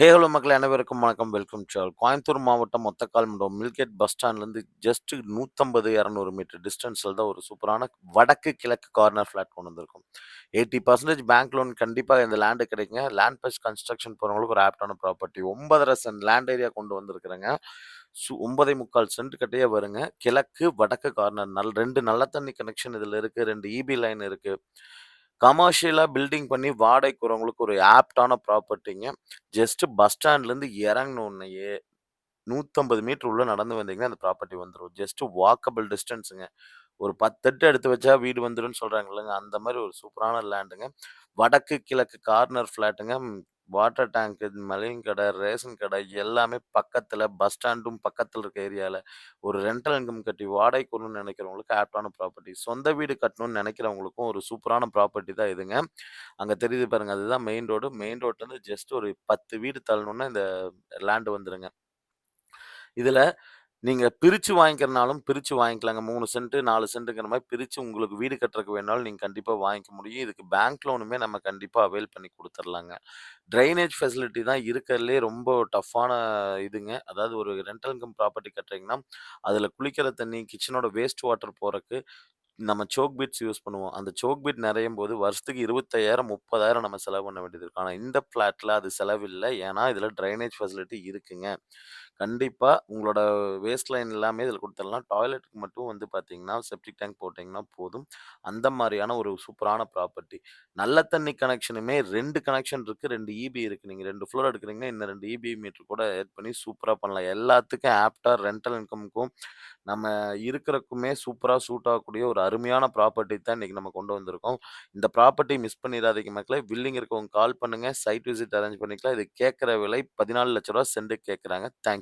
Hello மக்களே அனைவருக்கும் வணக்கம். வெல்கம் டு கோயம்புத்தூர் மாவட்டம் ஒத்தக்கால்மண்டபம் மில்கேட் பஸ் ஸ்டாண்ட்லேருந்து ஜஸ்ட் 150, 200 மீட்டர் டிஸ்டன்ஸில தான் ஒரு சூப்பரான வடக்கு கிழக்கு கார்னர் ஃபிளாட் கொண்டு வந்திருக்கோம். 80% பேங்க் லோன் கண்டிப்பா இந்த லேண்ட் கிடைக்குங்க. லேண்ட் பிளஸ் கன்ஸ்ட்ரக்ஷன் போறவங்களுக்கு ஒரு ஆப்டான ப்ராப்பர்ட்டி. 9 1/2 சென்ட் லேண்ட் ஏரியா கொண்டு வந்திருக்கிறேங்க. 9 1/4 சென்ட் கிட்டயே வருங்க. கிழக்கு, வடக்கு கார்னர் 2 நல்ல தண்ணி கனெக்ஷன் இதில இருக்கு. 2 ஈபி லைன் இருக்கு. கமர்ஷியலா பில்டிங் பண்ணி வாடகைக்கு வரவங்களுக்கு ஒரு ஆப்டான ப்ராப்பர்ட்டிங்க. ஜஸ்ட் பஸ் ஸ்டாண்ட்லேருந்து இறங்குன உடனேயே 150 மீட்டர் உள்ள நடந்து வந்தீங்கன்னா, அந்த ப்ராப்பர்ட்டி வந்துரும். ஜஸ்ட் வாக்கபிள் டிஸ்டன்ஸுங்க. ஒரு 10 அடி எடுத்து வச்சா வீடு வந்துரும்ன்னு சொல்றாங்க இல்லங்க. அந்த மாரி ஒரு சூப்பரான லேண்டுங்க. வடக்கு, கிழக்கு கார்னர் ஃபிளாட்டுங்க. வாட்டர் டேங்க்கு, மளிகை கடை, ரேஷன் கடை எல்லாமே பக்கத்துல. பஸ் ஸ்டாண்டும் பக்கத்துல இருக்க ஏரியால. ஒரு ரென்டல் இன்கம் கட்டி வாடகைக்கு விடணும்னு நெனைக்கிறவங்களுக்கு ஆப்ட்டான ப்ராப்பர்ட்டி. சொந்த வீடு கட்டணும்னு நெனைக்கிறவங்களுக்கும் ஒரு சூப்பரான ப்ராப்பர்ட்டி தான் இதுங்க. அங்க தெரியுது பாருங்க. அதுதான் மெயின் ரோடு. மெயின் ரோட்லருந்து ஜஸ்ட் ஒரு 10 வீடு தள்ளனோம்னா இந்த லேண்ட் வந்துருங்க. இதுல நீங்க பிரிச்சு வாங்கிக்கிறனாலும் பிரிச்சு வாங்கிக்கலாங்க. 3 சென்ட், 4 சென்ட்ங்கிற மாரி பிரிச்சு உங்களுக்கு வீடு கட்டுறதுக்கு வேணாலும் நீங்க கண்டிப்பா வாங்கிக்க முடியும். இதுக்கு பேங்க் லோனுமே நம்ம கண்டிப்பா அவைல் பண்ணி குடுத்துர்லாங்க. ட்ரைனேஜ் ஃபெசிலிட்டி தான் இருக்கறதுலயே ரொம்ப டஃப்பான இதுங்க. அதாவது ஒரு ரென்டல் இன்கம் ப்ராப்பர்ட்டி கட்டுறீங்கன்னா, அதுல குளிக்கிற தண்ணி, கிச்சனோட வேஸ்ட் வாட்டர் போறக்கு நம்ம சோக் பீட்ஸ் யூஸ் பண்ணுவோம். அந்த சோக் பீட் நெறையும்போது வருஷத்துக்கு 25,000, 30,000 நம்ம செலவு பண்ண வேண்டியது இருக்கும். ஆனா இந்த ஃபிளாட்ல அது செலவில்ல. ஏன்னா, இதுல ட்ரைனேஜ் ஃபெசிலிட்டி இருக்குங்க. கண்டிப்பா உங்களோட வேஸ்ட் லைன் எல்லாமே இதுல குடுத்துடலாம். டாய்லெட்க்கு மட்டும் வந்து பார்த்தீங்கன்னா, செப்டிக் டேங்க் போட்டீங்கன்னா போதும். அந்த மாரியான ஒரு சூப்பரான ப்ராப்பர்ட்டி. நல்ல தண்ணி கனெக்ஷனுமே 2 கனெக்ஷன் இருக்கு. 2 ஈபி இருக்கு. நீங்க 2 ஃப்ளோர் எடுக்குறீங்கன்னா, இன்னும் 2 ஈபி மீட்டர் கூட ஆட் பண்ணி சூப்பரா பண்ணலாம். எல்லாத்துக்கும் ஆப்ட்டா ரென்டல் இன்கம்க்கும் நம்ம இருக்கிறக்குமே சூப்பரா சூட் ஆகக்கூடிய ஒரு அருமையான ப்ராப்பர்ட்டி தான் இன்னைக்கு நம்ம கொண்டு வந்திருக்கோம். இந்த ப்ராப்பர்ட்டி மிஸ் பண்ணிறாதீங்க மக்களே. வில்லிங் இருக்கவங்க கால் பண்ணுங்க. சைட் விசிட் அரேஞ்ச் பண்ணிக்கலாம். இது கேட்கிற விலை ரூ. 14,00,000 சென்ட்டுக்கு கேட்கறாங்க. Thank you.